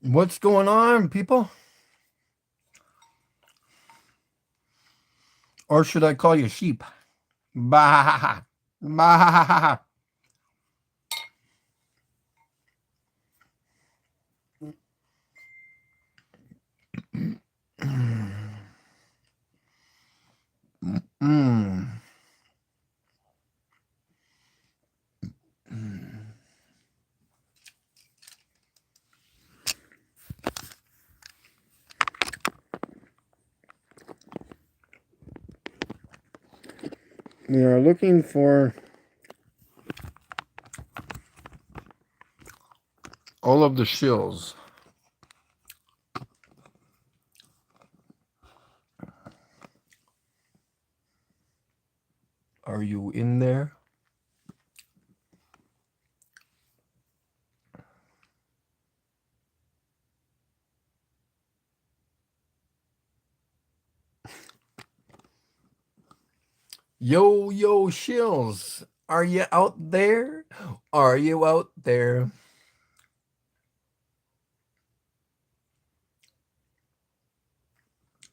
What's going on, people? Or should I call you sheep? Bah, bah. Mm. We are looking for all of the shills. Are you in there? Yo, yo, shills. Are you out there? Are you out there?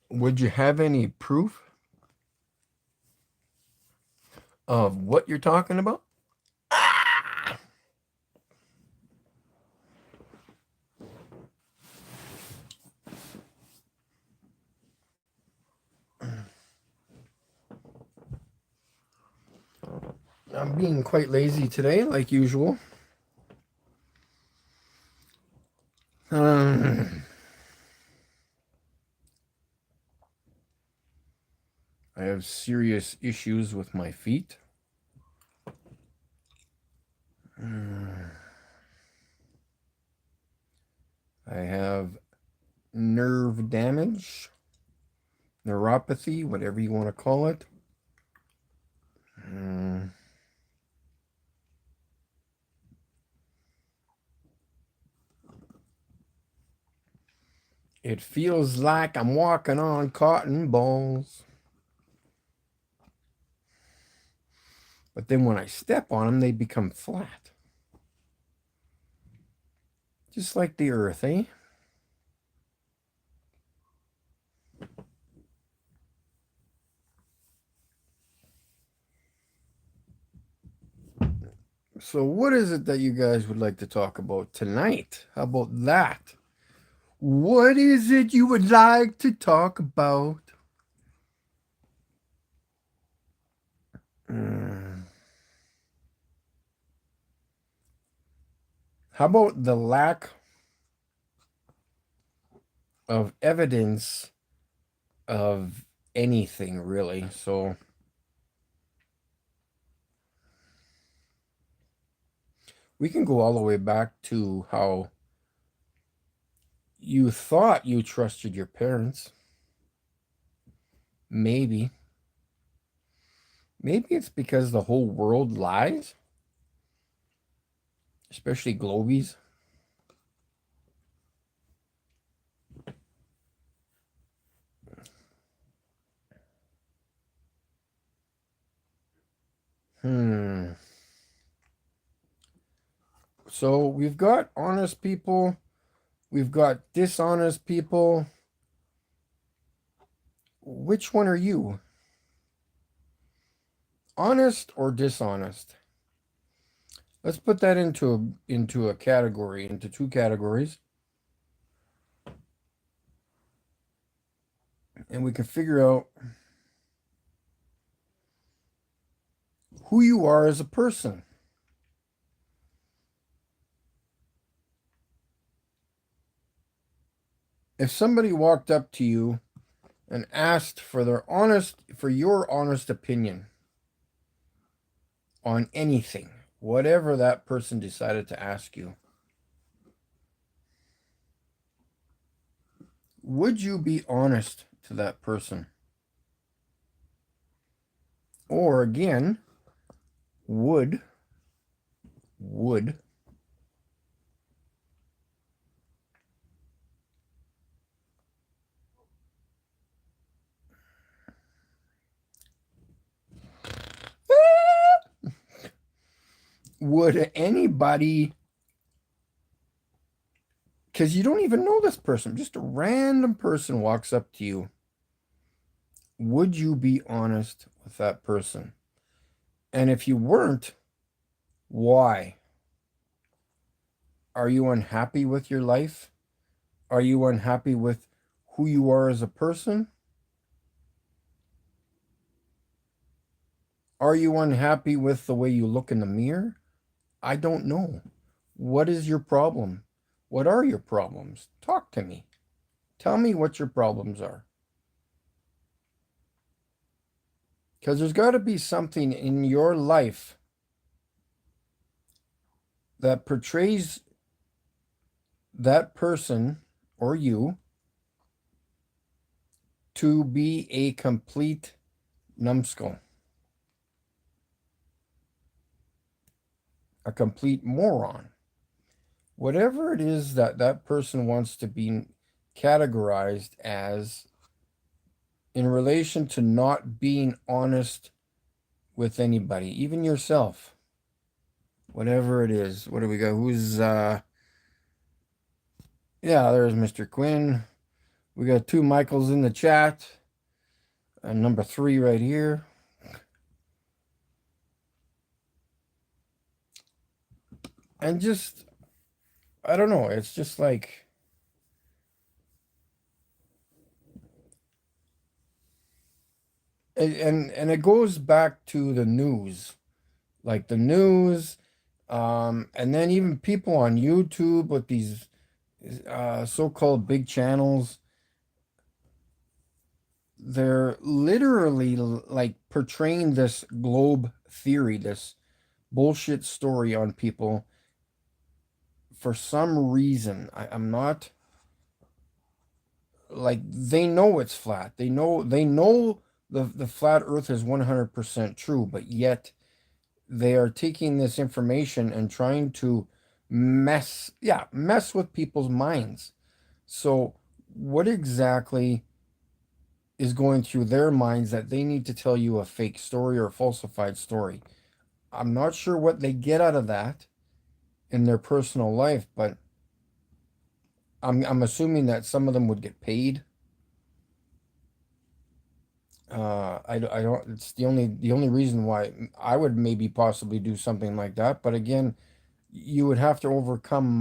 Would you have any proof of what you're talking about? I'm being quite lazy today, like usual. Um, I have serious issues with my feet. I have nerve damage, neuropathy, whatever you want to call it. It feels like I'm walking on cotton balls. But then when I step on them, they become flat. Just like the earth, eh? So, what is it that you guys would like to talk about tonight? How about that? What is it you would like to talk about? Mm. How about the lack of evidence of anything, really? So, we can go all the way back to how you thought you trusted your parents. Maybe. Maybe it's because the whole world lies, especially globies. Hmm. So we've got honest people, we've got dishonest people. Which one are you? Honest or dishonest? Let's put that into a category, into two categories, and we can figure out who you are as a person. If somebody walked up to you and asked for your honest opinion on anything, whatever that person decided to ask you, would you be honest to that person? Or again, would would would anybody because you don't even know this person. Just a random person walks up to you. Would you be honest with that person? And if you weren't, why? Are you unhappy with your life? Are you unhappy with who you are as a person? Are you unhappy with the way you look in the mirror? I don't know. What is your problem? What are your problems? Talk to me. Tell me what your problems are. Because there's got to be something in your life that portrays that person or you to be a complete numbskull, a complete moron. Whatever it is that that person wants to be categorized as in relation to not being honest with anybody, even yourself. Whatever it is. What do we got? Who's yeah, there's Mr. Quinn. We got two Michaels in the chat. And number 3 right here. And just I don't know, it's just like and it goes back to the news. Like the news, and then even people on YouTube with these so-called big channels, they're literally like portraying this globe theory, this bullshit story on people for some reason. I'm not like they know it's flat. They know the flat earth is 100% true, but yet they are taking this information and trying to mess with people's minds. So what exactly is going through their minds that they need to tell you a fake story or a falsified story? I'm not sure what they get out of that in their personal life, but I'm assuming that some of them would get paid. I don't. It's the only reason why I would maybe possibly do something like that. But again, you would have to overcome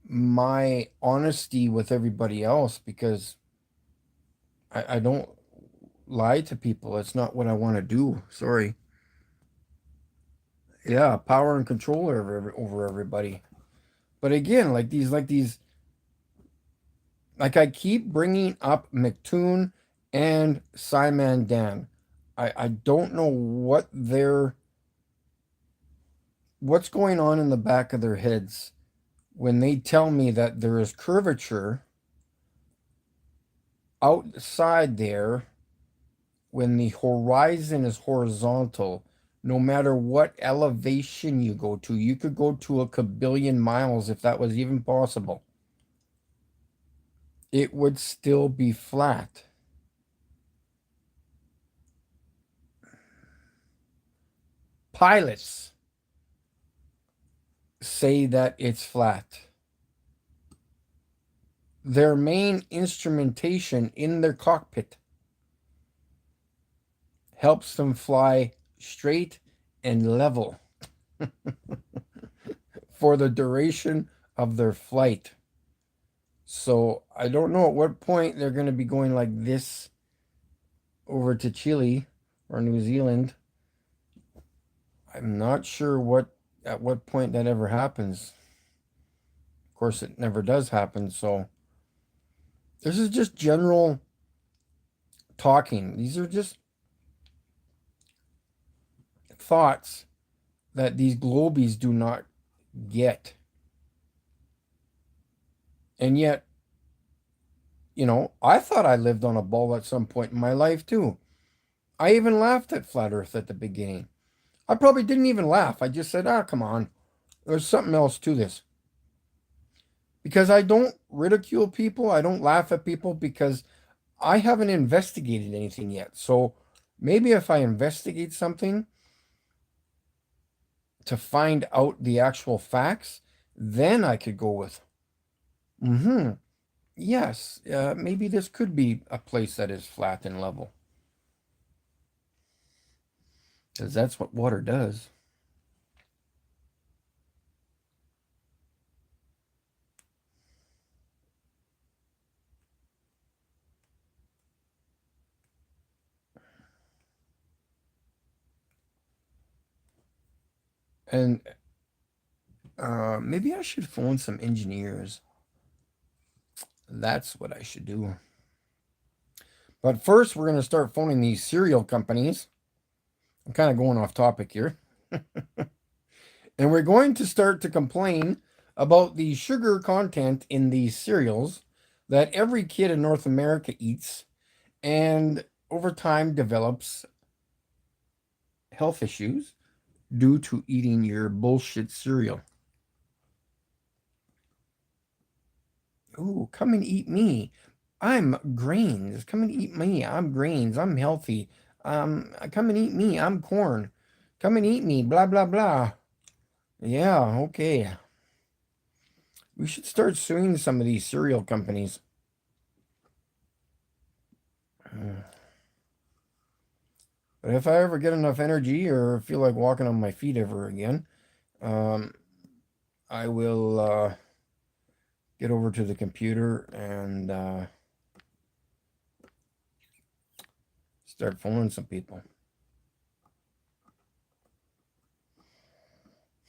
my honesty with everybody else because I don't lie to people. It's not what I want to do. Sorry. Yeah, power and control over everybody. But again, like I keep bringing up McToon and Simon Dan. I don't know what's going on in the back of their heads when they tell me that there is curvature outside there when the horizon is horizontal. No matter what elevation you go to, you could go to a kabillion miles if that was even possible. It would still be flat. Pilots say that it's flat. Their main instrumentation in their cockpit helps them fly straight and level for the duration of their flight. So I don't know at what point they're going to be going like this over to Chile or New Zealand. I'm not sure at what point that ever happens. Of course, it never does happen. So this is just general talking. These are just thoughts that these globies do not get. And yet, I thought I lived on a ball at some point in my life too. I even laughed at flat earth at the beginning. I probably didn't even laugh. I just said, come on. There's something else to this. Because I don't ridicule people. I don't laugh at people because I haven't investigated anything yet. So maybe if I investigate something to find out the actual facts, then I could go with, mm-hmm, yes, maybe this could be a place that is flat and level. Because that's what water does. And maybe I should phone some engineers. That's what I should do. But first, we're going to start phoning these cereal companies. I'm kind of going off topic here. And we're going to start to complain about the sugar content in these cereals that every kid in North America eats and over time develops health issues due to eating your bullshit cereal. Ooh, come and eat me. I'm grains. Come and eat me. I'm grains. I'm healthy. Come and eat me. I'm corn. Come and eat me. Blah blah blah. Yeah, okay. We should start suing some of these cereal companies. But if I ever get enough energy or feel like walking on my feet ever again, um, I will get over to the computer and start phoning some people.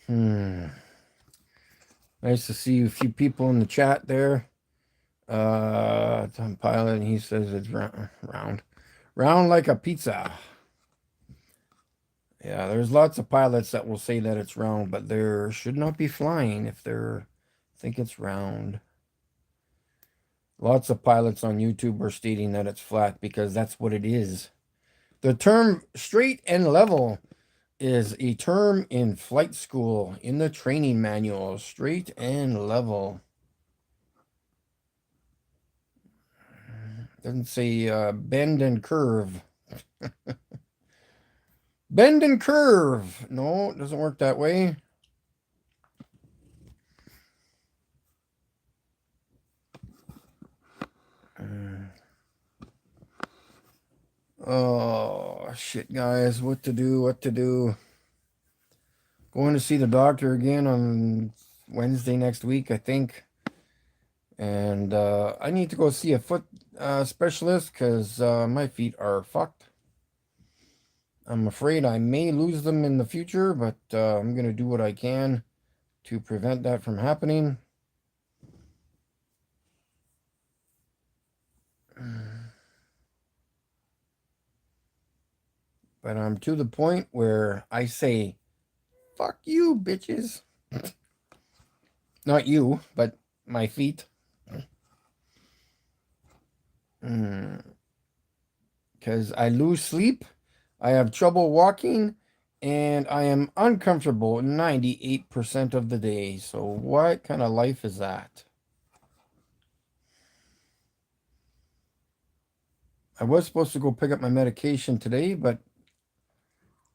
Nice to see a few people in the chat there. Tom Pilot, he says it's round like a pizza. Yeah, there's lots of pilots that will say that it's round, but there should not be flying if they're think it's round. Lots of pilots on YouTube are stating that it's flat because that's what it is. The term straight and level is a term in flight school in the training manual. Straight and level. Doesn't say bend and curve. Bend and curve. No, it doesn't work that way. Oh, shit, guys. What to do? Going to see the doctor again on Wednesday next week, I think. And I need to go see a foot specialist because my feet are fucked. I'm afraid I may lose them in the future, but I'm going to do what I can to prevent that from happening. But I'm to the point where I say, fuck you, bitches. Not you, but my feet. Because I lose sleep, I have trouble walking, and I am uncomfortable 98% of the day. So what kind of life is that? I was supposed to go pick up my medication today, but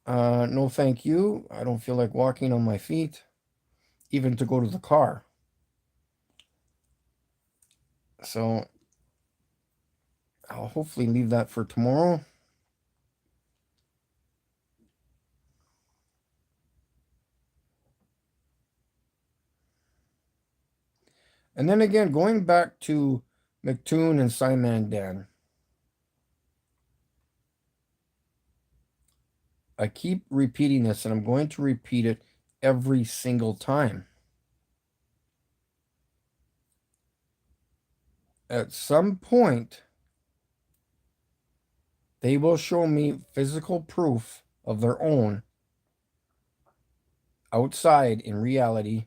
no thank you. I don't feel like walking on my feet, even to go to the car. So I'll hopefully leave that for tomorrow. And then again, going back to McToon and Simon Dan, I keep repeating this, and I'm going to repeat it every single time. At some point, they will show me physical proof of their own outside in reality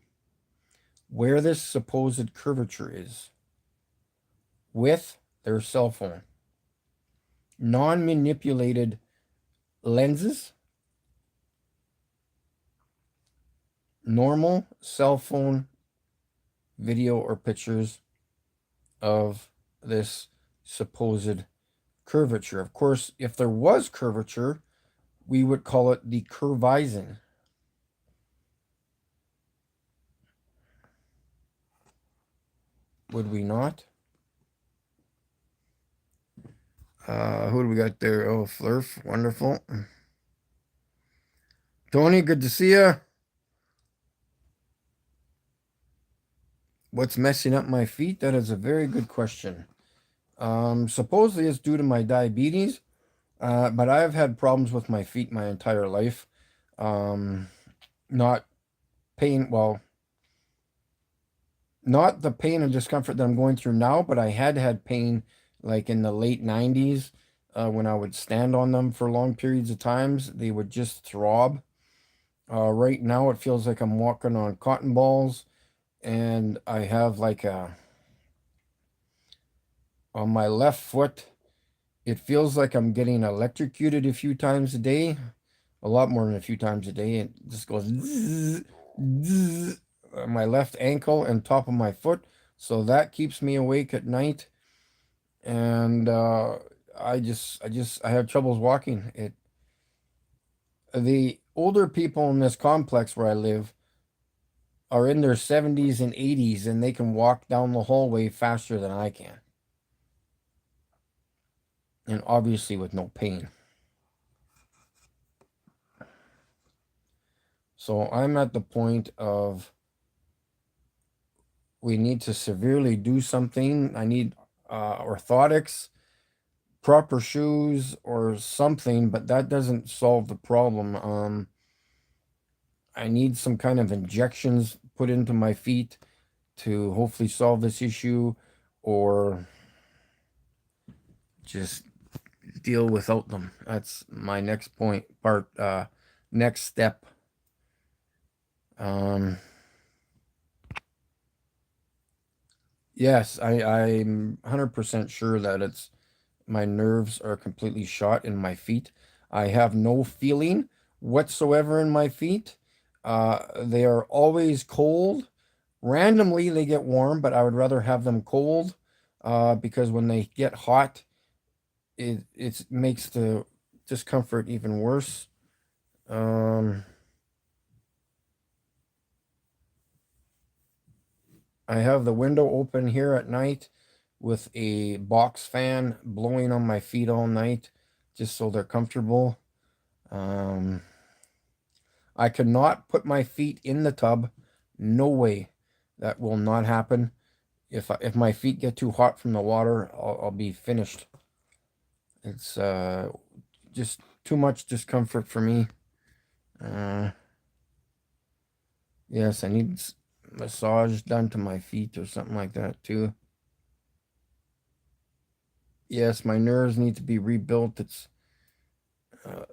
where this supposed curvature is with their cell phone. Non-manipulated lenses, normal cell phone video or pictures of this supposed curvature. Of course, if there was curvature, we would call it the curvizing. Would we not? Who do we got there? Oh, Flurf. Wonderful. Tony, good to see you. What's messing up my feet? That is a very good question. Supposedly it's due to my diabetes, but I've had problems with my feet my entire life. Um, not pain, well, not the pain and discomfort that I'm going through now, but I had pain like in the late 90s when I would stand on them for long periods of times. They would just throb. Right now, it feels like I'm walking on cotton balls, and I have like on my left foot, it feels like I'm getting electrocuted a few times a day, a lot more than a few times a day. It just goes zzz, zzz, on my left ankle and top of my foot. So that keeps me awake at night. And I have troubles walking. The older people in this complex where I live are in their 70s and 80s, and they can walk down the hallway faster than I can. And obviously with no pain. So I'm at the point of we need to severely do something. I need orthotics, proper shoes, or something, but that doesn't solve the problem. I need some kind of injections put into my feet to hopefully solve this issue, or just deal without them. That's my next next step. Um, yes, I'm 100% sure that it's my nerves are completely shot in my feet. I have no feeling whatsoever in my feet. They are always cold. Randomly, they get warm, but I would rather have them cold because when they get hot, it makes the discomfort even worse. Um, I have the window open here at night with a box fan blowing on my feet all night just so they're comfortable. Um, I cannot put my feet in the tub. No way. That will not happen. If my feet get too hot from the water, I'll be finished. It's just too much discomfort for me. Uh, yes, I need massage done to my feet or something like that too. Yes, my nerves need to be rebuilt. It's uh,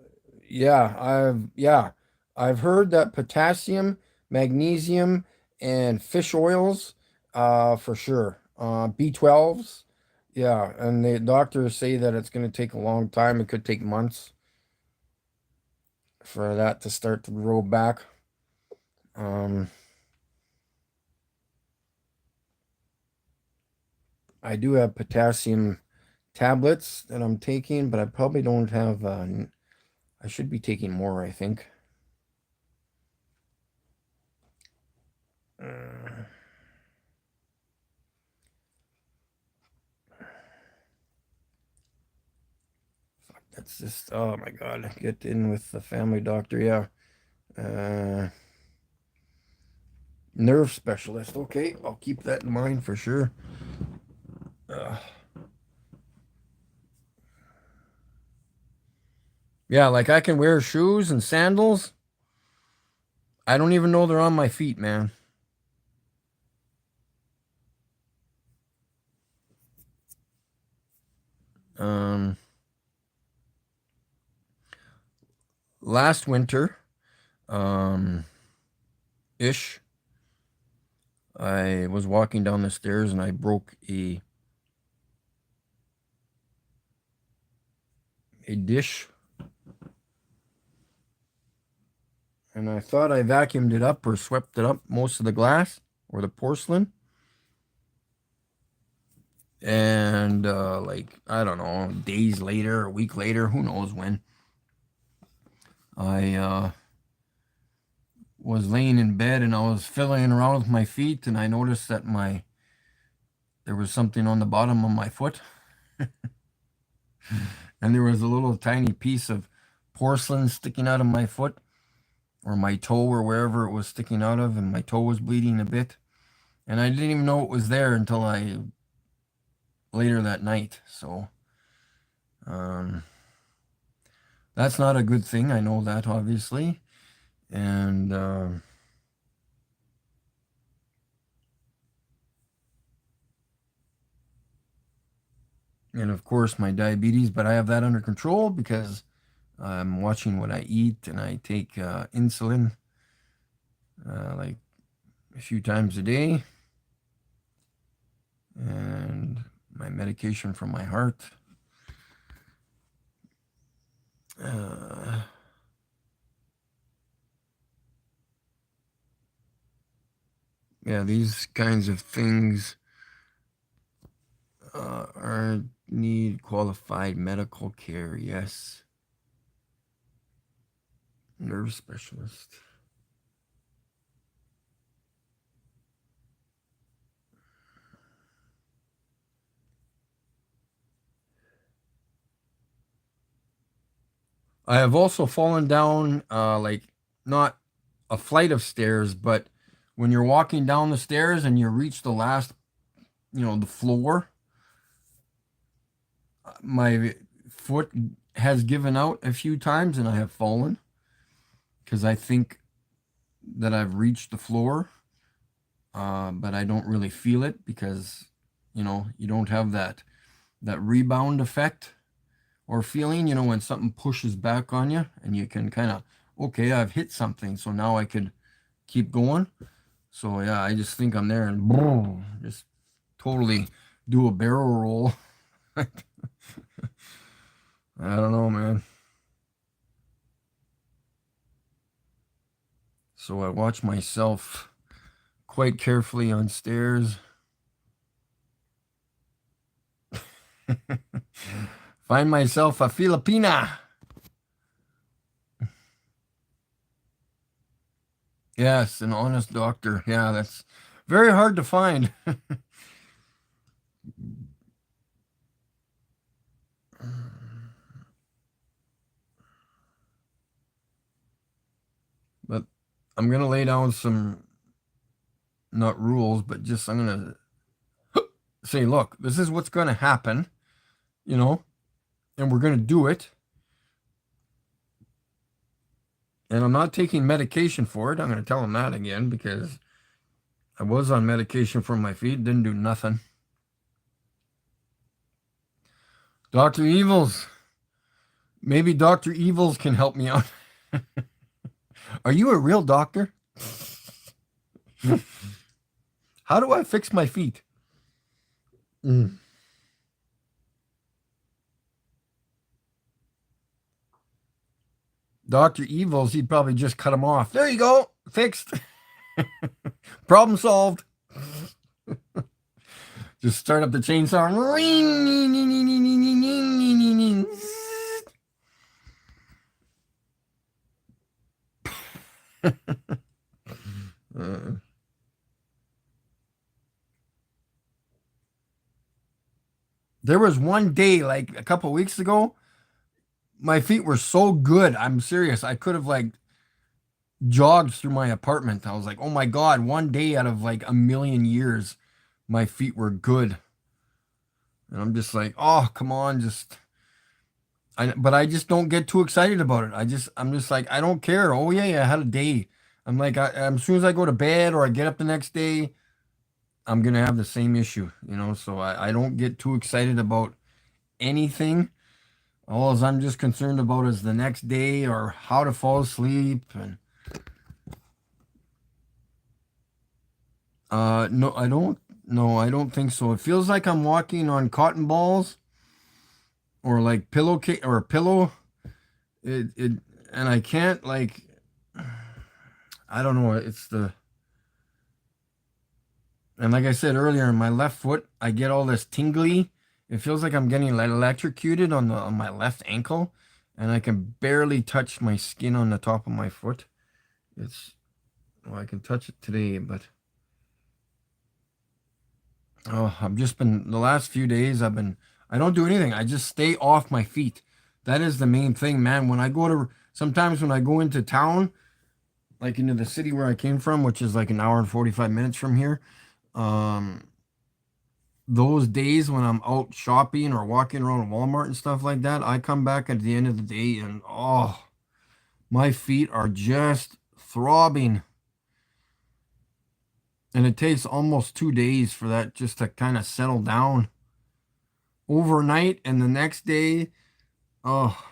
yeah, I've heard that potassium, magnesium, and fish oils, for sure. B12s, yeah, and the doctors say that it's going to take a long time. It could take months for that to start to grow back. Um, I do have potassium tablets that I'm taking, but I probably don't have. I should be taking more, I think. Uh, that's just. Oh my God! Get in with the family doctor. Yeah. Uh, Nerve specialist. Okay, I'll keep that in mind for sure. Uh, yeah, like I can wear shoes and sandals. I don't even know they're on my feet, man. Um, Last winter, um, ish, I was walking down the stairs and I broke a dish, and I thought I vacuumed it up or swept it up, most of the glass or the porcelain. And like I don't know, days later, a week later, who knows when, I was laying in bed and I was fiddling around with my feet, and I noticed that my there was something on the bottom of my foot, and there was a little tiny piece of porcelain sticking out of my foot, or my toe, or wherever it was sticking out of, and my toe was bleeding a bit. And I didn't even know it was there until later that night. So um, that's not a good thing. I know that, obviously. And of course my diabetes, but I have that under control because I'm watching what I eat, and I take insulin like a few times a day, and my medication for my heart. Uh, yeah, these kinds of things are need qualified medical care. Yes, nerve specialist. I have also fallen down, like not a flight of stairs, but when you're walking down the stairs and you reach the last, the floor, my foot has given out a few times and I have fallen because I think that I've reached the floor, but I don't really feel it because, you don't have that rebound effect or feeling, when something pushes back on you and you can kind of, okay, I've hit something, so now I could keep going. So yeah, I just think I'm there and boom, just totally do a barrel roll. I don't know, man. So I watch myself quite carefully on stairs. Find myself a Filipina. Yes, an honest doctor. Yeah, that's very hard to find. But I'm gonna lay down some, not rules, but just I'm gonna say, look, this is what's gonna happen, you know, and we're gonna do it. And I'm not taking medication for it. I'm gonna tell him that again because I was on medication for my feet, didn't do nothing. Dr. Evils, maybe Dr. Evils can help me out. Are you a real doctor? How do I fix my feet? Mm. Dr. Evils, he'd probably just cut them off. There you go, fixed. Problem solved. Just start up the chainsaw. Uh, there was one day, like a couple weeks ago, my feet were so good. I'm serious. I could have like jogged through my apartment. I was like, oh my God, one day out of like a million years, my feet were good. And I'm just like, oh, come on, but I just don't get too excited about it. I'm just like, I don't care. Oh yeah, yeah, I had a day. I'm like, as soon as I go to bed or I get up the next day, I'm gonna have the same issue, So I don't get too excited about anything. All I'm just concerned about is the next day or how to fall asleep. And no, I don't. No, I don't think so. It feels like I'm walking on cotton balls or like pillowcase or a pillow. It and I can't like. I don't know. And like I said earlier, in my left foot, I get all this tingly. It feels like I'm getting electrocuted on my left ankle, and I can barely touch my skin on the top of my foot. It's Well, I can touch it today, but Oh, I've just been the last few days. I don't do anything. I just stay off my feet. That is the main thing, man. Sometimes when I go into town, like into the city where I came from, which is like an hour and 45 minutes from here, um, those days when I'm out shopping or walking around Walmart and stuff like that, I come back at the end of the day and oh, my feet are just throbbing. And it takes almost 2 days for that just to kind of settle down overnight. And the next day, oh,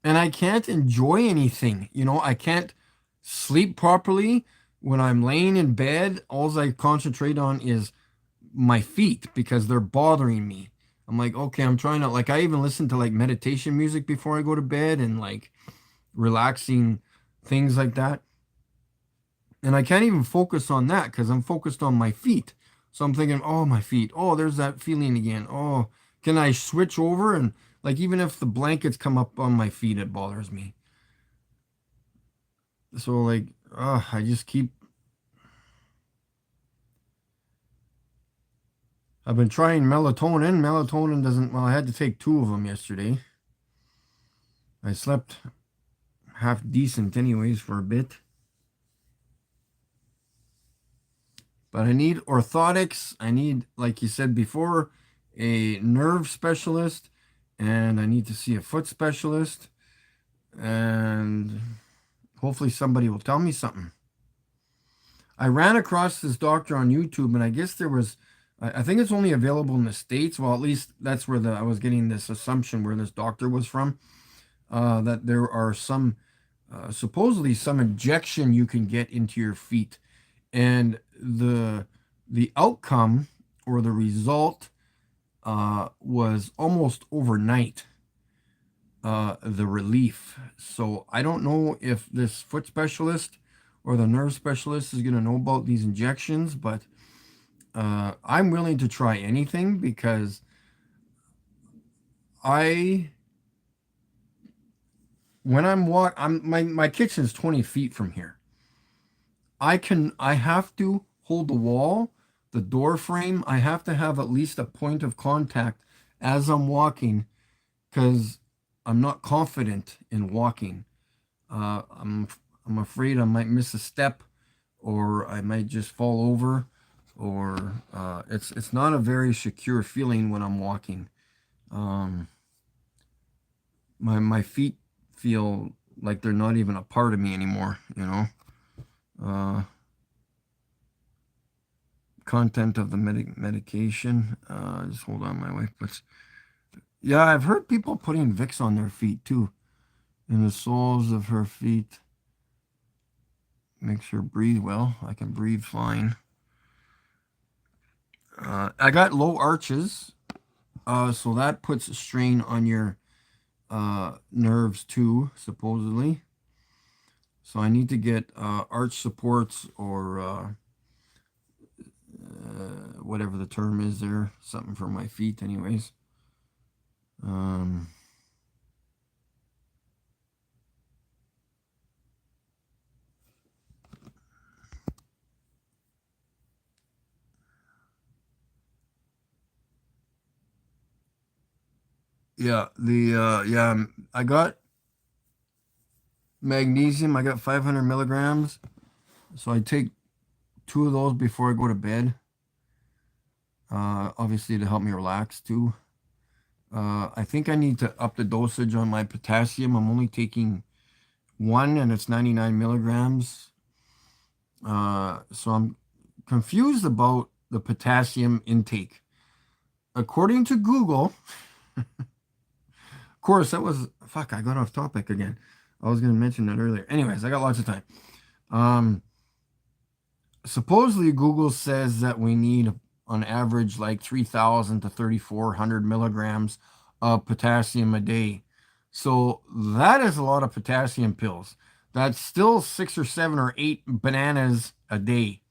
and I can't enjoy anything. I can't sleep properly when I'm laying in bed. All I concentrate on is my feet because they're bothering me. I'm like, okay, I'm trying to like I even listen to like meditation music before I go to bed and like relaxing things like that. And I can't even focus on that because I'm focused on my feet. So I'm thinking, oh, my feet. Oh, there's that feeling again. Oh, can I switch over? And like even if the blankets come up on my feet, it bothers me. So like, I just keep. I've been trying melatonin. Melatonin doesn't. Well, I had to take two of them yesterday. I slept half decent anyways for a bit. But I need orthotics. I need, like you said before, a nerve specialist, and I need to see a foot specialist, and hopefully somebody will tell me something. I ran across this doctor on YouTube, and I guess I think it's only available in the States. Well, at least that's where I was getting this assumption where this doctor was from, that there are supposedly some injection you can get into your feet, and the outcome or the result was almost overnight. The relief. So I don't know if this foot specialist or the nerve specialist is going to know about these injections, but I'm willing to try anything because I when I'm walk I'm my kitchen's 20 feet from here. I have to hold the wall, the door frame. I have to have at least a point of contact as I'm walking because I'm not confident in walking. Uh, I'm I'm afraid I might miss a step or I might just fall over or it's not a very secure feeling when I'm walking. Um, my feet feel like they're not even a part of me anymore. Uh, Content of the medication. Just hold on, my wife puts. Yeah, I've heard people putting Vicks on their feet too, in the soles of her feet. Makes her breathe well. I can breathe fine. I got low arches, so that puts a strain on your nerves too, supposedly. So I need to get arch supports or whatever the term is there, something for my feet, anyways. Um, I got magnesium. I got 500 milligrams, so I take two of those before I go to bed. Obviously to help me relax too. I think I need to up the dosage on my potassium. I'm only taking one, and it's 99 milligrams. So I'm confused about the potassium intake. According to Google, of course, that was fuck. I got off topic again. I was going to mention that earlier. Anyways, I got lots of time. Um, Supposedly Google says that we need on average like 3,000 to 3,400 milligrams of potassium a day. So that is a lot of potassium pills. That's still 6 or 7 or 8 bananas a day.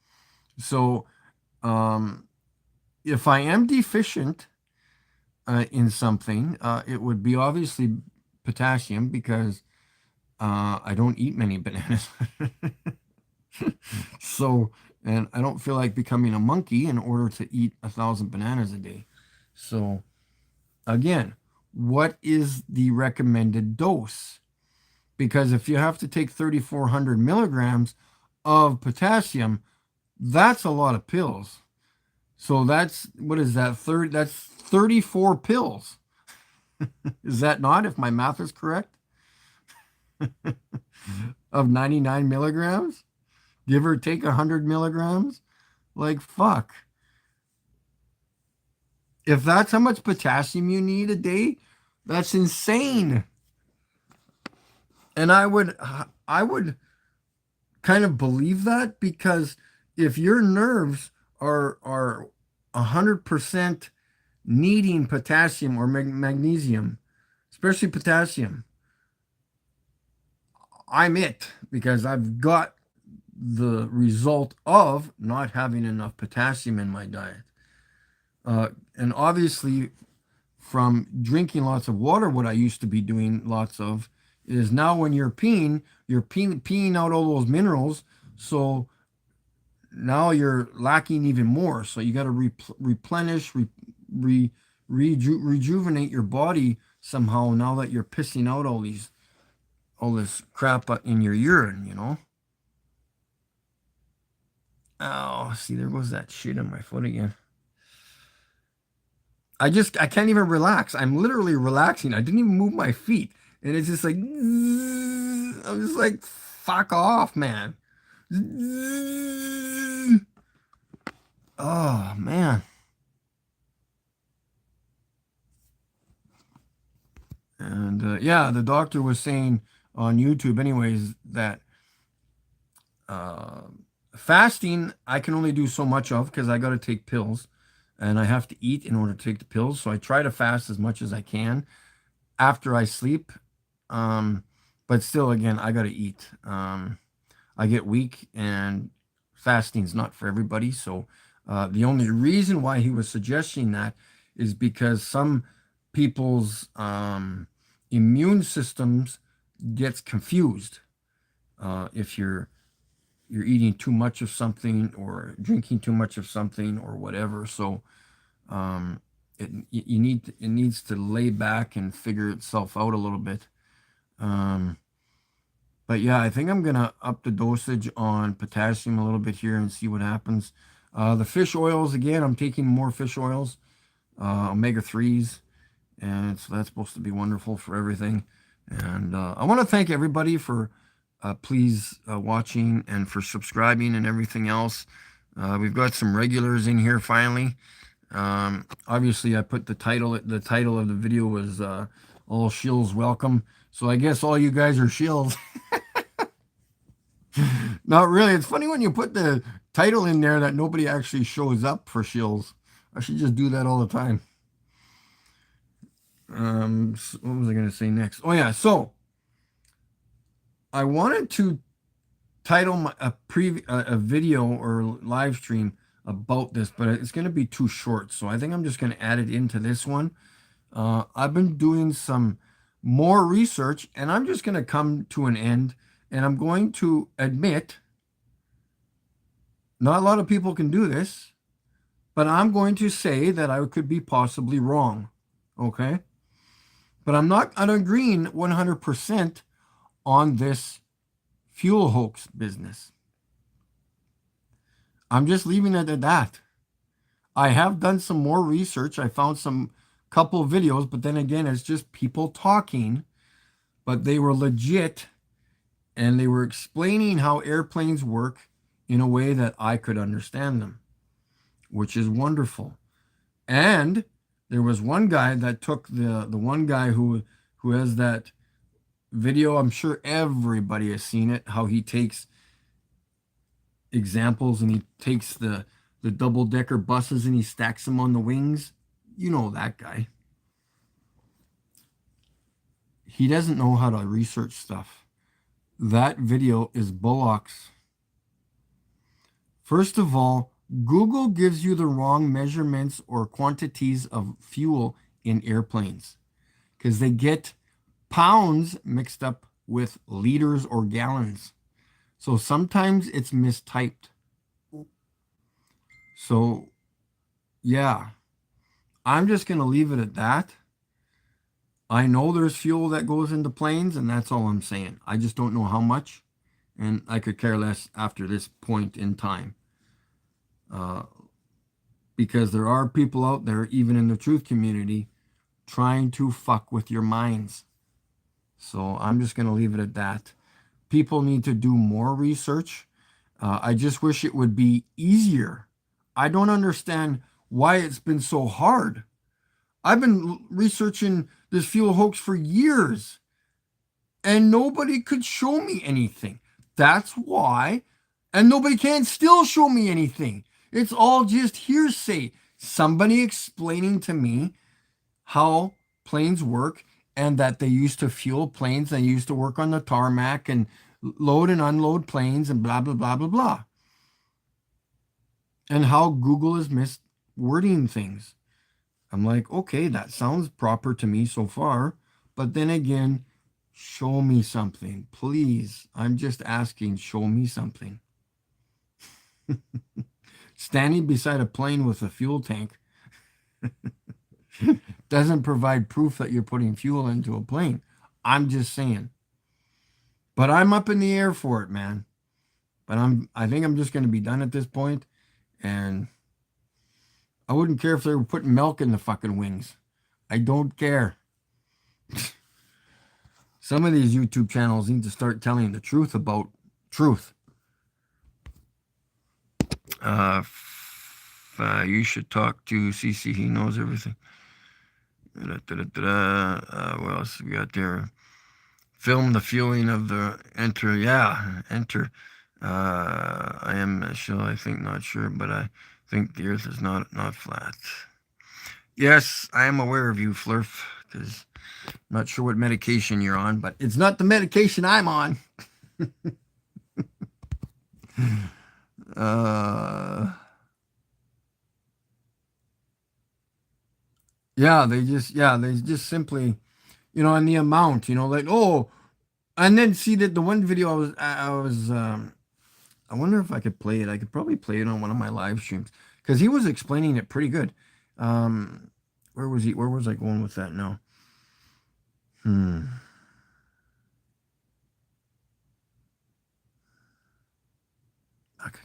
So um, if I am deficient in something, it would be obviously potassium because I don't eat many bananas. So And I don't feel like becoming a monkey in order to eat 1,000 bananas a day. So again, what is the recommended dose? Because if you have to take 3,400 milligrams of potassium, that's a lot of pills. So that's, what is that? That's 34 pills. Is that not, if my math is correct? Of 99 milligrams? Give or take 100 milligrams? Like, fuck. If that's how much potassium you need a day, that's insane. And I would kind of believe that, because if your nerves are 100% needing potassium or magnesium, especially potassium, I'm it, because I've got the result of not having enough potassium in my diet. And obviously, from drinking lots of water, what I used to be doing lots of is, now when you're peeing out all those minerals. So now you're lacking even more. So you got to replenish, rejuvenate your body somehow, now that you're pissing out all this crap in your urine, you know? Oh, see, there goes that shit on my foot again. I can't even relax. I'm literally relaxing. I didn't even move my feet. And it's just like, I'm just like, fuck off, man. Oh, man. And yeah, the doctor was saying on YouTube, anyways, that uh, fasting I can only do so much of, because I got to take pills and I have to eat in order to take the pills. So I try to fast as much as I can after I sleep. Um, but still, again, I got to eat. I get weak, and fasting's not for everybody. So the only reason why he was suggesting that is because some people's immune systems gets confused if you're eating too much of something or drinking too much of something or whatever. So it needs to lay back and figure itself out a little bit. Um, but yeah, I think I'm gonna up the dosage on potassium a little bit here and see what happens. The fish oils, again, I'm taking more fish oils, omega-3s, and so that's supposed to be wonderful for everything. And I want to thank everybody for please watching and for subscribing and everything else. We've got some regulars in here finally. Obviously, I put the title of the video was all Shills welcome. So I guess all you guys are Shills. Not really. It's funny when you put the title in there that nobody actually shows up for Shills. I should just do that all the time. What was I going to say next? Oh yeah, so I wanted to title a video or live stream about this, but it's going to be too short, so I think I'm just going to add it into this one. I've been doing some more research, and I'm just going to come to an end, and I'm going to admit not a lot of people can do this, but I'm going to say that I could be possibly wrong. Okay? But I'm not agreeing 100% on this fuel hoax business. I'm just leaving it at that. I have done some more research. I found some couple videos, but then again, it's just people talking, but they were legit, and they were explaining how airplanes work in a way that I could understand them, which is wonderful. And there was one guy that took the one guy who has that video. I'm sure everybody has seen it, how he takes examples and he takes the double-decker buses and he stacks them on the wings. You know that guy. He doesn't know how to research stuff. That video is bullocks. First of all, Google gives you the wrong measurements or quantities of fuel in airplanes because they get pounds mixed up with liters or gallons. So sometimes it's mistyped. So, yeah, I'm just going to leave it at that. I know there's fuel that goes into planes, and that's all I'm saying. I just don't know how much, and I could care less after this point in time. Uh, because there are people out there, even in the truth community, trying to fuck with your minds. So I'm just going to leave it at that. People need to do more research. I just wish it would be easier. I don't understand why it's been so hard. I've been researching this fuel hoax for years and nobody could show me anything. That's why, and nobody can still show me anything. It's all just hearsay. Somebody explaining to me how planes work and that they used to fuel planes, they used to work on the tarmac and load and unload planes and blah, blah, blah, blah, blah. And how Google is miswording things. I'm like, okay, that sounds proper to me so far. But then again, show me something, please. I'm just asking, show me something. Standing beside a plane with a fuel tank doesn't provide proof that you're putting fuel into a plane. I'm just saying. But I'm up in the air for it, man. But I think I'm just going to be done at this point, and I wouldn't care if they were putting milk in the fucking wings. I don't care. Some of these YouTube channels need to start telling the truth about truth. You should talk to CC. He knows everything. What else we got there? Film the feeling of the enter. Yeah, enter. I am Shill. I think not sure, but I think the Earth is not flat. Yes, I am aware of you, Flurf, because I'm not sure what medication you're on, but it's not the medication I'm on. Yeah, they just simply, and the amount, like, oh, and then see that the one video I wonder if I could play it. I could probably play it on one of my live streams because he was explaining it pretty good. Where was he? Where was I going with that now? I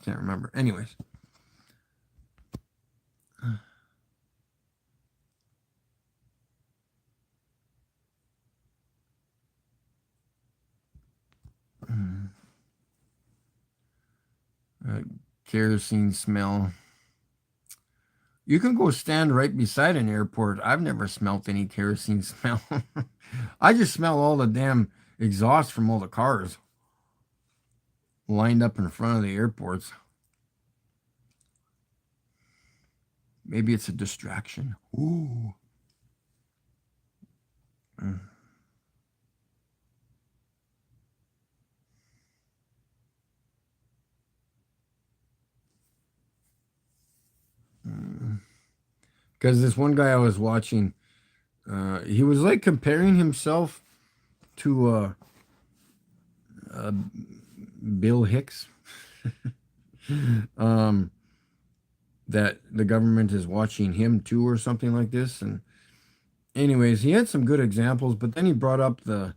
can't remember. Anyways. Kerosene smell. You can go stand right beside an airport. I've never smelt any kerosene smell. I just smell all the damn exhaust from all the cars lined up in front of the airports. Maybe it's a distraction. Ooh. Because this one guy I was watching, he was like comparing himself to Bill Hicks. That the government is watching him too, or something like this. And anyways, he had some good examples, but then he brought up the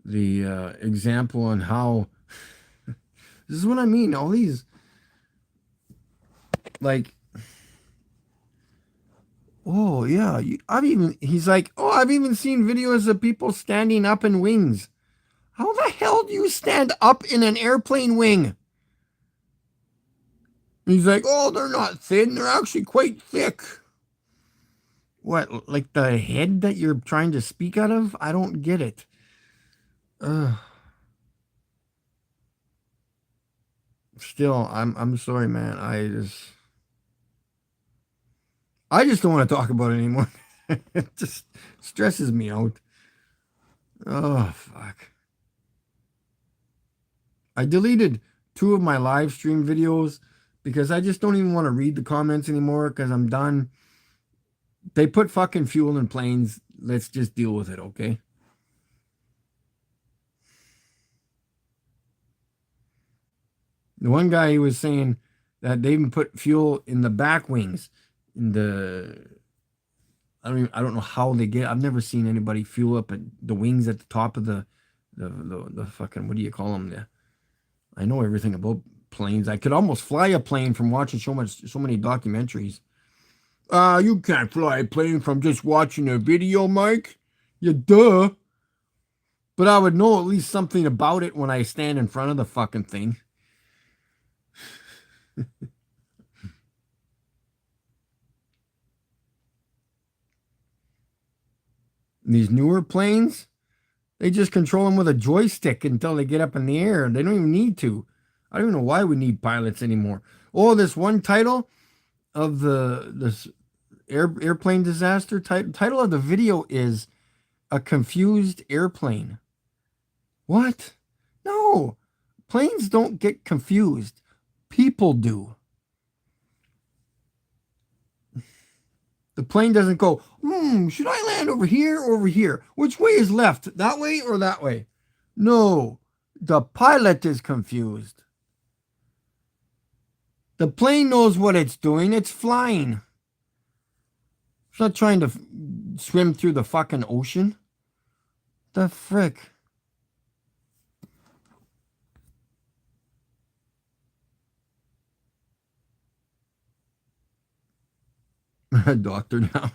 example on how this is what I mean. All these, like, oh yeah, he's like, oh, I've even seen videos of people standing up in wings. How the hell do you stand up in an airplane wing? He's like, oh, they're not thin, they're actually quite thick. What, like the head that you're trying to speak out of? I don't get it. Still, I'm sorry, man. I just don't want to talk about it anymore. It just stresses me out. Oh, fuck. I deleted 2 of my live stream videos because I just don't even want to read the comments anymore because I'm done. They put fucking fuel in planes. Let's just deal with it, okay? The one guy, he was saying, That they even put fuel in the back wings. In the I don't know how they get. I've never seen anybody fuel up at the wings at the top of the fucking, what do you call them? I know everything about planes. I could almost fly a plane from watching so many documentaries. You can't fly a plane from just watching a video, Mike. You duh. But I would know at least something about it when I stand in front of the fucking thing. These newer planes, they just control them with a joystick until they get up in the air. They don't even need to. I don't even know why we need pilots anymore. Oh, this one title of this airplane disaster title of the video is "A Confused Airplane." What? No, planes don't get confused. People do. The plane doesn't go, should I land over here or over here? Which way is left? That way or that way? No, the pilot is confused. The plane knows what it's doing. It's flying. It's not trying to swim through the fucking ocean. The frick? Doctor now.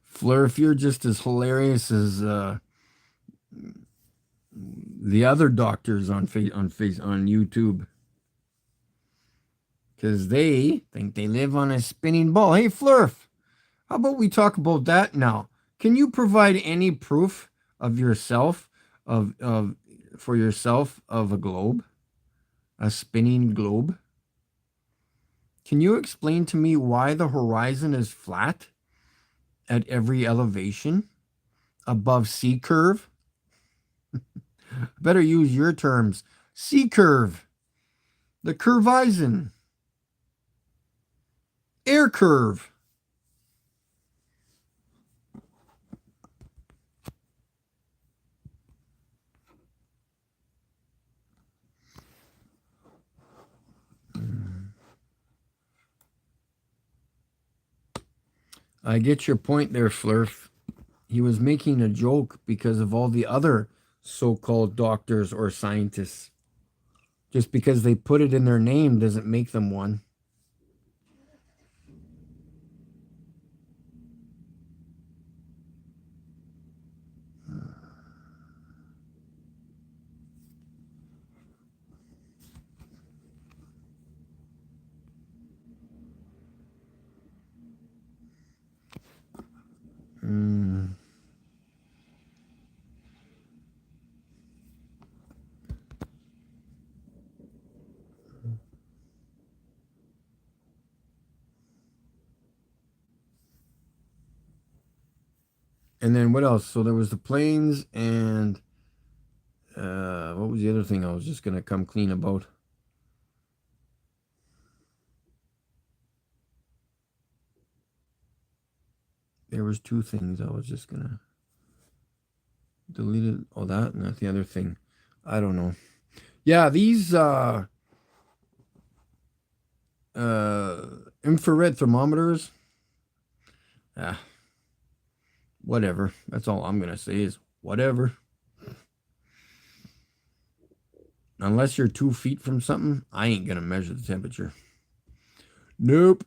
Fleur, if you're just as hilarious as the other doctors on YouTube, because they think they live on a spinning ball. Hey, Flurf, how about we talk about that now? Can you provide any proof of yourself of for yourself of a globe, a spinning globe? Can you explain to me why the horizon is flat at every elevation above C curve? Better use your terms. C curve, the curvizon, air curve. I get your point there, Flurf. He was making a joke because of all the other so-called doctors or scientists. Just because they put it in their name doesn't make them one. Mm. And then what else? So there was the planes and what was the other thing I was just gonna come clean about? There was two things I was just gonna delete it. Oh, that and that's the other thing. I don't know. Yeah, these infrared thermometers. Ah, whatever. That's all I'm gonna say is whatever. Unless you're 2 feet from something, I ain't gonna measure the temperature. Nope.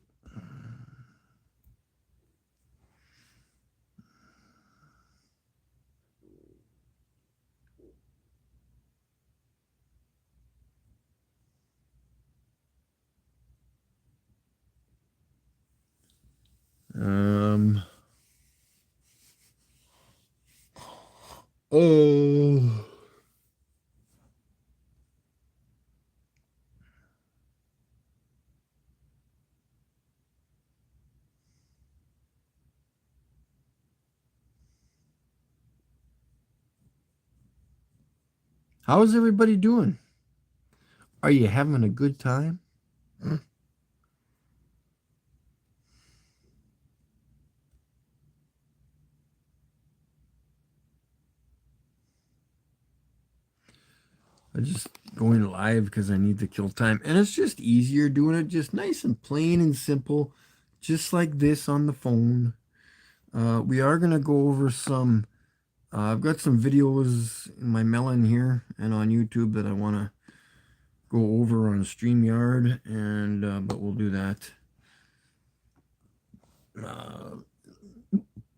Um. Oh. How is everybody doing? Are you having a good time? I just going live because I need to kill time. And it's just easier doing it just nice and plain and simple, just like this on the phone. We are going to go over some, I've got some videos in my melon here and on YouTube that I want to go over on StreamYard, and but we'll do that uh,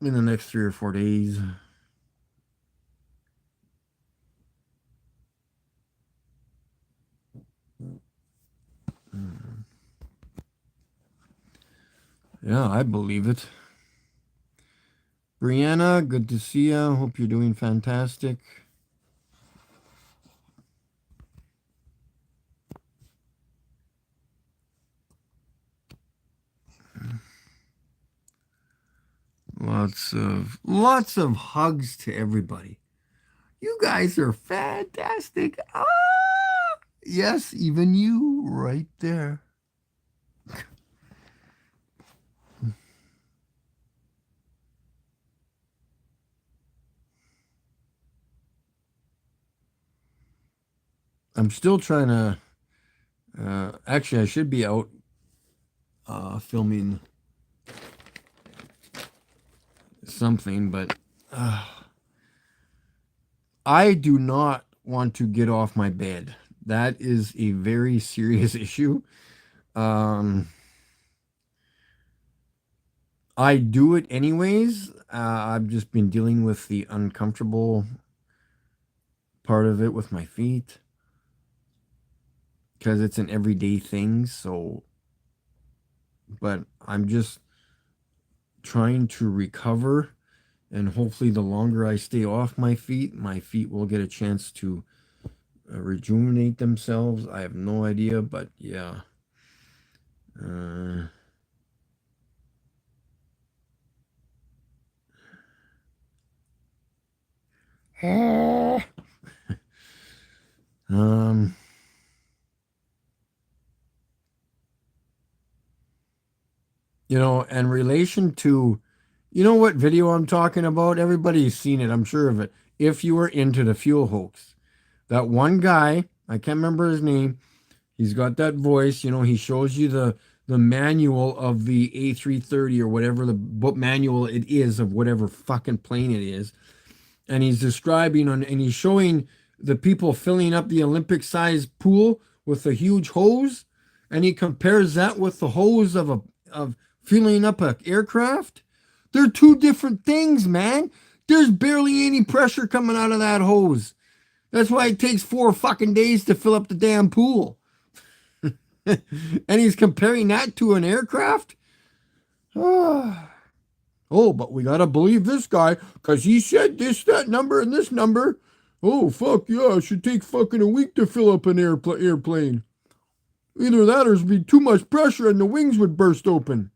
in the next 3 or 4 days. Yeah, I believe it. Brianna, good to see you. Hope you're doing fantastic. Lots of hugs to everybody. You guys are fantastic. Ah, yes, even you right there. I'm still trying to. Actually, I should be out filming something, but I do not want to get off my bed. That is a very serious issue. Um, I do it anyways. I've just been dealing with the uncomfortable part of it with my feet because it's an everyday thing. So, but I'm just trying to recover, and hopefully, the longer I stay off my feet will get a chance to rejuvenate themselves. I have no idea, but yeah. Uh, um, in relation to, what video I'm talking about? Everybody's seen it, I'm sure of it. If you were into the fuel hoax, that one guy, I can't remember his name, he's got that voice, he shows you the manual of the A330 or whatever the book manual it is of whatever fucking plane it is. And he's describing and he's showing the people filling up the Olympic sized pool with a huge hose. And he compares that with the hose of filling up an aircraft. They're two different things, man. There's barely any pressure coming out of that hose. That's why it takes 4 fucking days to fill up the damn pool. And he's comparing that to an aircraft? Oh, but we gotta believe this guy, because he said this, that number, and this number. Oh, fuck yeah, it should take fucking a week to fill up an airplane. Either that or it'd be too much pressure and the wings would burst open.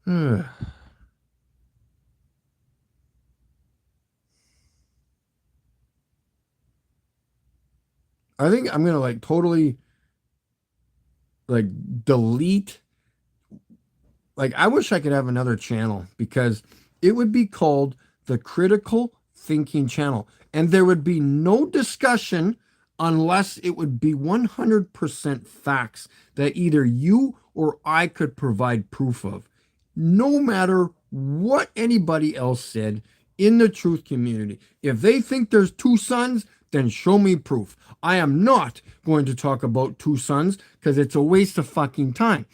I think I'm gonna totally delete. I wish I could have another channel, because it would be called the Critical Thinking Channel. And there would be no discussion unless it would be 100% facts that either you or I could provide proof of. No matter what anybody else said in the truth community. If they think there's two suns, then show me proof. I am not going to talk about two suns because it's a waste of fucking time.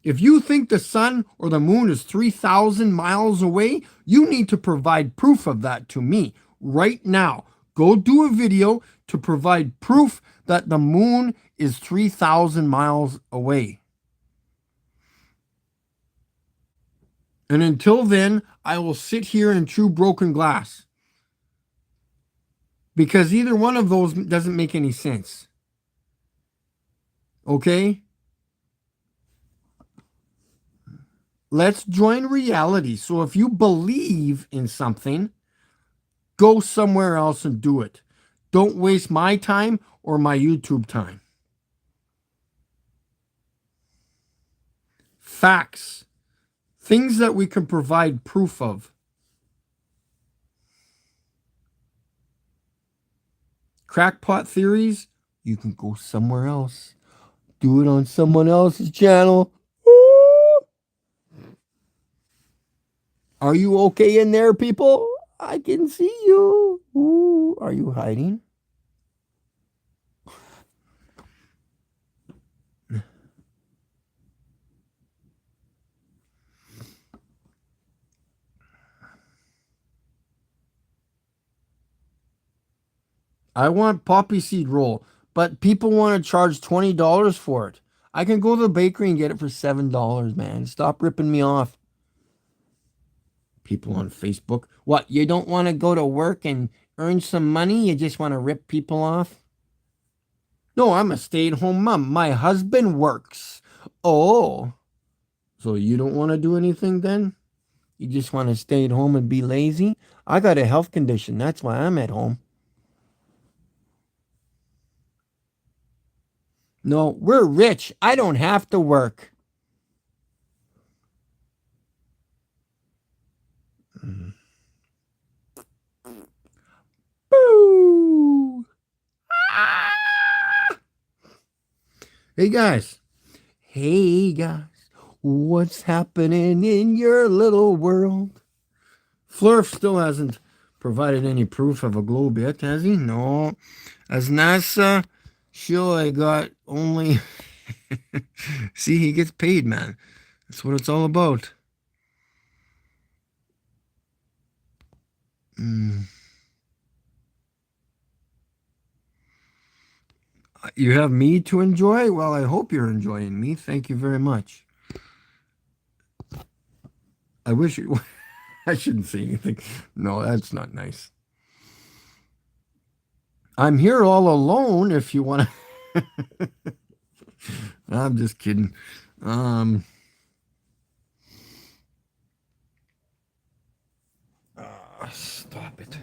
If you think the sun or the moon is 3,000 miles away, you need to provide proof of that to me right now. Go do a video to provide proof that the moon is 3,000 miles away. And until then, I will sit here and chew broken glass, because either one of those doesn't make any sense. Okay? Let's join reality. So if you believe in something, go somewhere else and do it. Don't waste my time or my YouTube time. Facts. Things that we can provide proof of. crackpot theories, you can go somewhere else. Do it on someone else's channel. Woo! Are you okay in there, people? I can see you. Ooh, are you hiding? I want poppy seed roll, but people want to charge $20 for it. I can go to the bakery and get it for $7, man. Stop ripping me off. People on Facebook. What, you don't want to go to work and earn some money? You just want to rip people off? No, I'm a stay-at-home mom. My husband works. Oh, so you don't want to do anything then? You just want to stay at home and be lazy? I got a health condition. That's why I'm at home. No, we're rich. I don't have to work. Boo! Hey guys. Hey guys. What's happening in your little world? Flurf still hasn't provided any proof of a globe yet, has he? No. As NASA, sure, I got only. See, he gets paid, man. That's what it's all about. Mm. You have me to enjoy? Well, I hope you're enjoying me. Thank you very much. I wish you. I shouldn't say anything. No, that's not nice. I'm here all alone if you want to. I'm just kidding. Um, Stop it.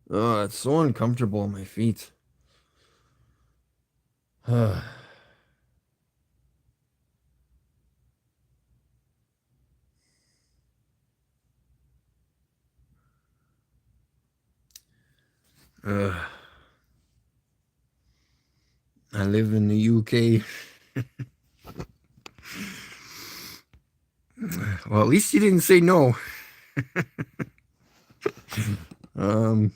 Oh, it's so uncomfortable on my feet. I live in the UK. Well, at least you didn't say no. Um,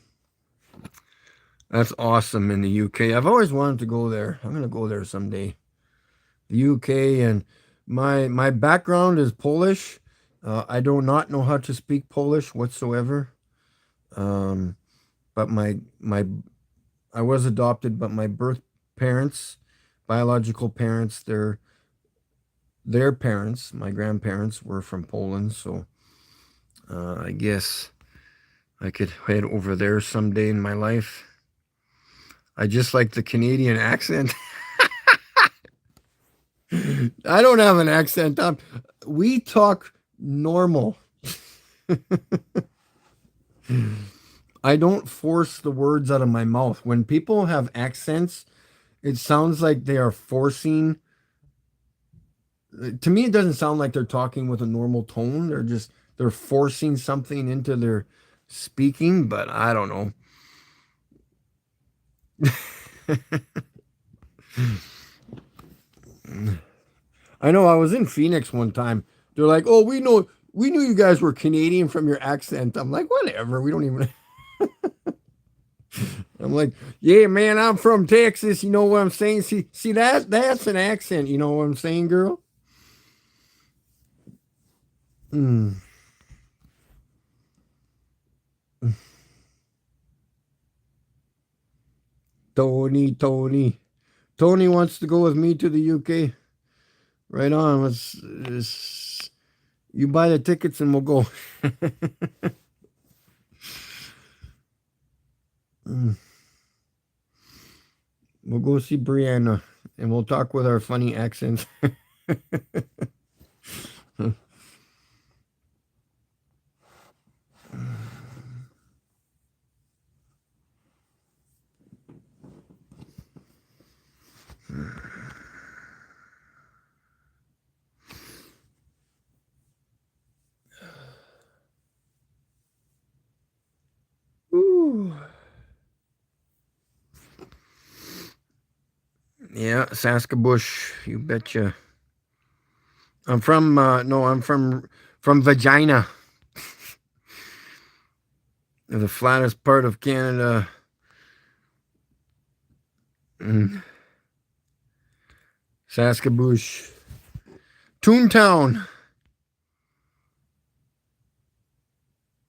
that's awesome in the UK. I've always wanted to go there. I'm gonna go there someday. The UK, and my background is Polish. I do not know how to speak Polish whatsoever. Um, but my I was adopted, but my birth parents, biological parents, their parents, my grandparents were from Poland, so I guess I could head over there someday in my life. I just like the Canadian accent. I don't have an accent. We talk normal. I don't force the words out of my mouth. When people have accents, it sounds like they are forcing. To me, it doesn't sound like they're talking with a normal tone. They're forcing something into their speaking, but I don't know. I know I was in Phoenix one time. They're like, "Oh, we knew you guys were Canadian from your accent." I'm like, "Whatever. We don't even." I'm like, "Yeah, man, I'm from Texas. You know what I'm saying? See that's an accent. You know what I'm saying, girl?" Mm. Tony wants to go with me to the UK. Right on. You buy the tickets and we'll go. Mm. We'll go see Brianna and we'll talk with our funny accents. Yeah, Saskabush. You betcha. I'm from no, I'm from Vagina, the flattest part of Canada. Mm, Saskabush, Toontown.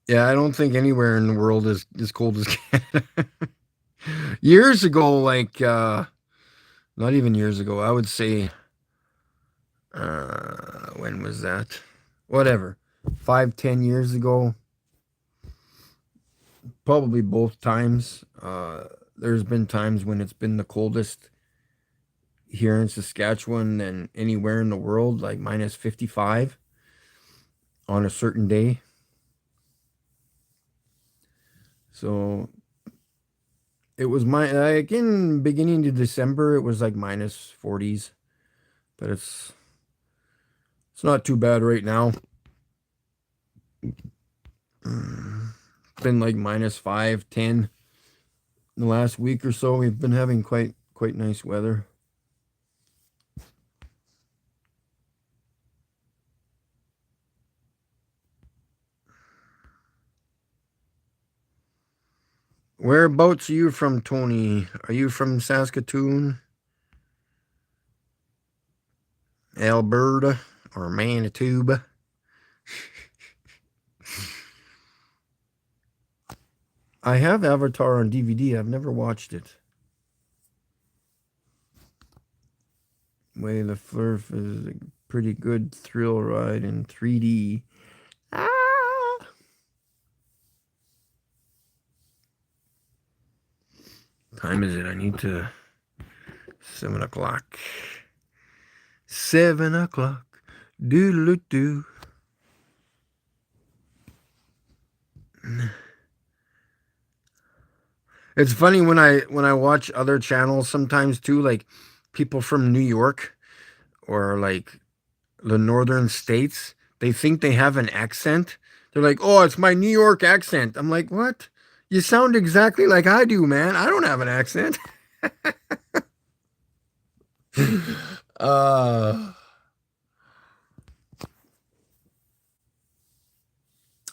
Yeah, I don't think anywhere in the world is as cold as Canada. Years ago, like not even years ago, I would say when was that? Whatever. 5, 10 years ago. Probably both times. There's been times when it's been the coldest here in Saskatchewan than anywhere in the world, like minus 55 on a certain day. So it was like in beginning of December, it was like minus 40s, but it's not too bad right now. It's been like minus 5, 10 in the last week or so. We've been having quite nice weather. Whereabouts are you from, Tony? Are you from Saskatoon, Alberta, or Manitoba? I have Avatar on DVD. I've never watched it. Way the Flurf is a pretty good thrill ride in 3D. Ah! Time is it? I need to 7 o'clock. 7 o'clock. Doodle doo. It's funny when I watch other channels sometimes too, like people from New York or like the northern states, they think they have an accent. They're like, "Oh, it's my New York accent." I'm like, "What? You sound exactly like I do, man. I don't have an accent." uh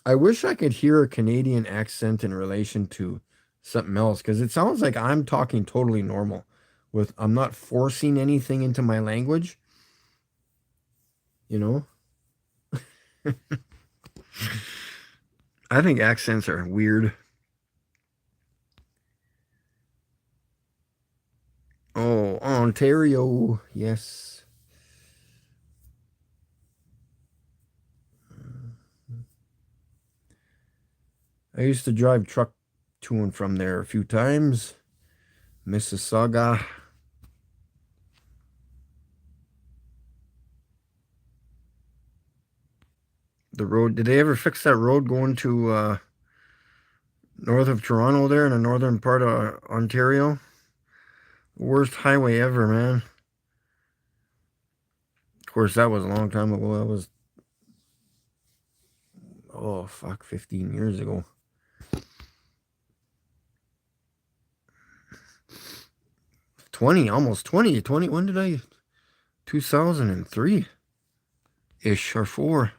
I wish I could hear a Canadian accent in relation to something else because it sounds like I'm talking totally normal with I'm not forcing anything into my language, you know? I think accents are weird. Oh, Ontario. Yes. I used to drive truck to and from there a few times. Mississauga. The road. Did they ever fix that road going to north of Toronto there in the northern part of Ontario? Worst highway ever, man. Of course, that was a long time ago. That was, oh, fuck, 15 years ago. 20, almost 20. 20, when did I? 2003 ish or 4.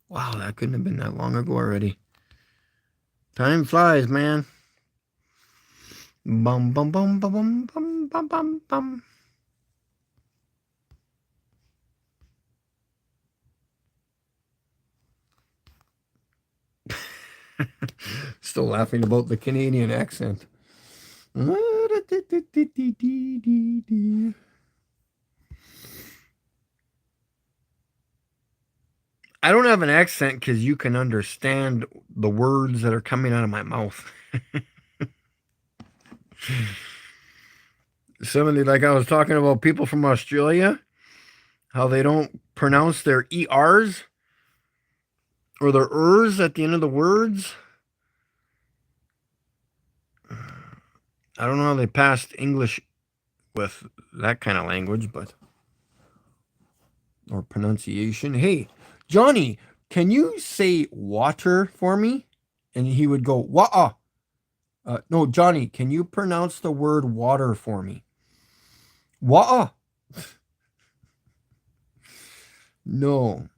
Wow, that couldn't have been that long ago already. Time flies, man. Bum, bum, bum, bum, bum, bum, bum, bum, bum. Still laughing about the Canadian accent. I don't have an accent because you can understand the words that are coming out of my mouth. Somebody, like I was talking about people from Australia, how they don't pronounce their ERs or their ers at the end of the words. I don't know how they passed English with that kind of language, but or pronunciation. Hey, Johnny, can you say water for me? And he would go, wa. No, Johnny, can you pronounce the word water for me? Wa. No.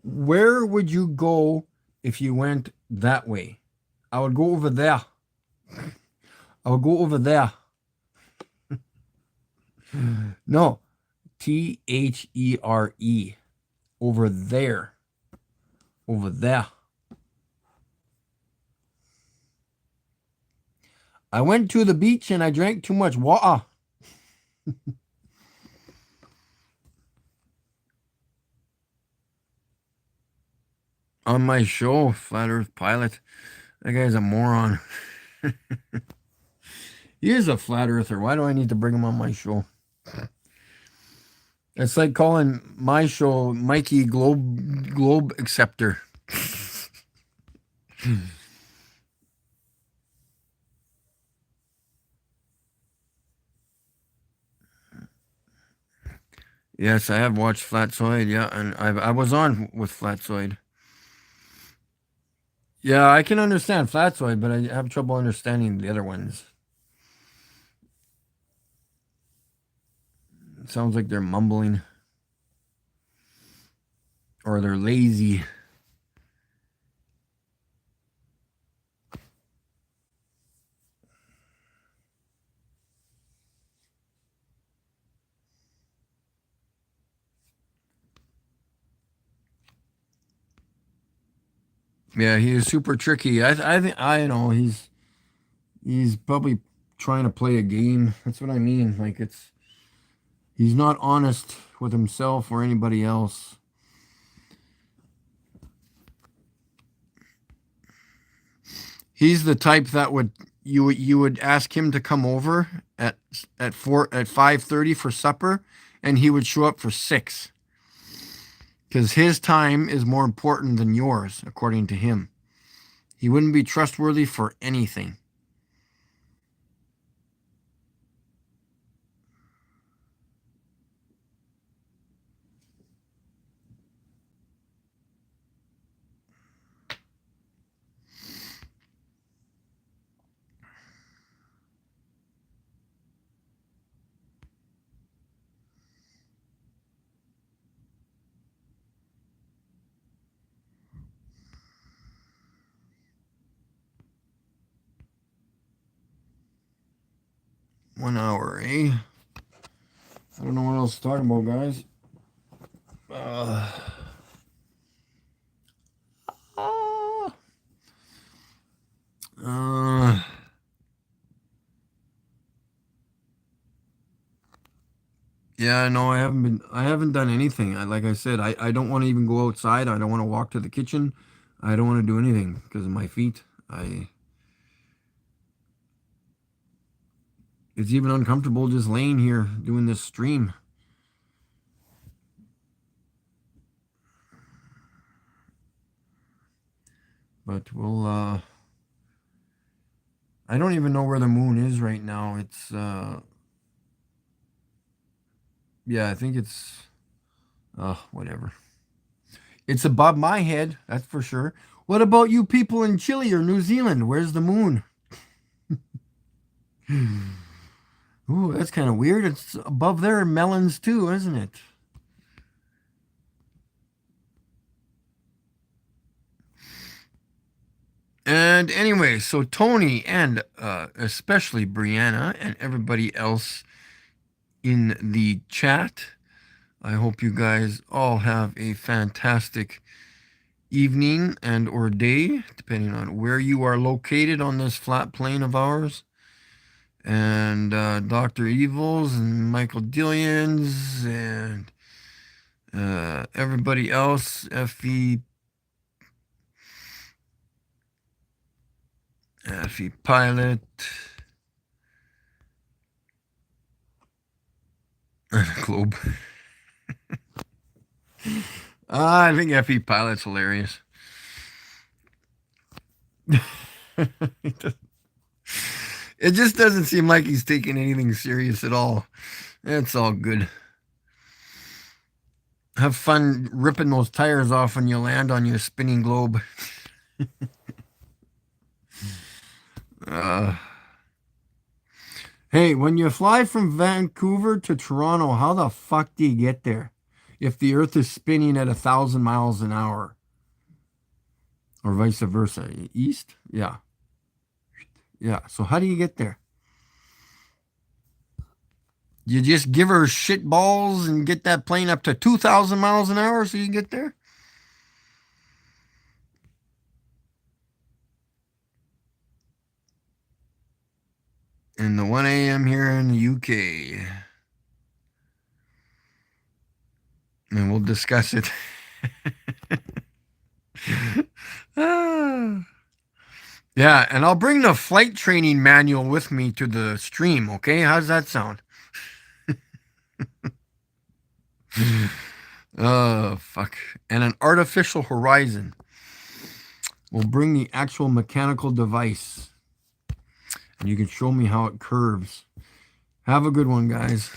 Where would you go if you went that way? I would go over there. I would go over there. No. There. Over there. Over there. I went to the beach and I drank too much water. On my show, Flat Earth Pilot. That guy's a moron. He is a flat earther. Why do I need to bring him on my show? It's like calling my show Mikey Globe Acceptor. Yes, I have watched Flatsoid, yeah, and I was on with Flatsoid. Yeah, I can understand Flatsoid, but I have trouble understanding the other ones. It sounds like they're mumbling. Or they're lazy. Yeah, he is super tricky. I think I know he's probably trying to play a game. That's what I mean. Like he's not honest with himself or anybody else. He's the type that you would ask him to come over at 5:30 for supper, and he would show up for 6. Because his time is more important than yours, according to him. He wouldn't be trustworthy for anything. One hour, eh? I don't know what else to talk about, guys. Uh, uh, yeah, no, I haven't done anything. Like I said, I don't want to even go outside. I don't want to walk to the kitchen. I don't want to do anything because of my feet. It's even uncomfortable just laying here doing this stream. But I don't even know where the moon is right now. It's yeah, I think it's whatever. It's above my head, that's for sure. What about you people in Chile or New Zealand? Where's the moon? Ooh, that's kind of weird. It's above their melons too, isn't it? And anyway, so Tony and especially Brianna and everybody else in the chat, I hope you guys all have a fantastic evening and or day, depending on where you are located on this flat plane of ours. And Dr. Evils and Michael Dillions and everybody else, FE Pilot, Globe. I think FE Pilot's hilarious. It just doesn't seem like he's taking anything serious at all. It's all good. Have fun ripping those tires off when you land on your spinning globe. Uh, hey, when you fly from Vancouver to Toronto, how the fuck do you get there? If the Earth is spinning at 1,000 miles an hour, or vice versa, east? Yeah, yeah. So how do you get there? You just give her shit balls and get that plane up to 2,000 miles an hour so you get there? In the 1 a.m. here in the UK. And we'll discuss it. Ah. Yeah, and I'll bring the flight training manual with me to the stream, okay? How's that sound? Oh, fuck. And an artificial horizon. We'll bring the actual mechanical device. And you can show me how it curves. Have a good one, guys.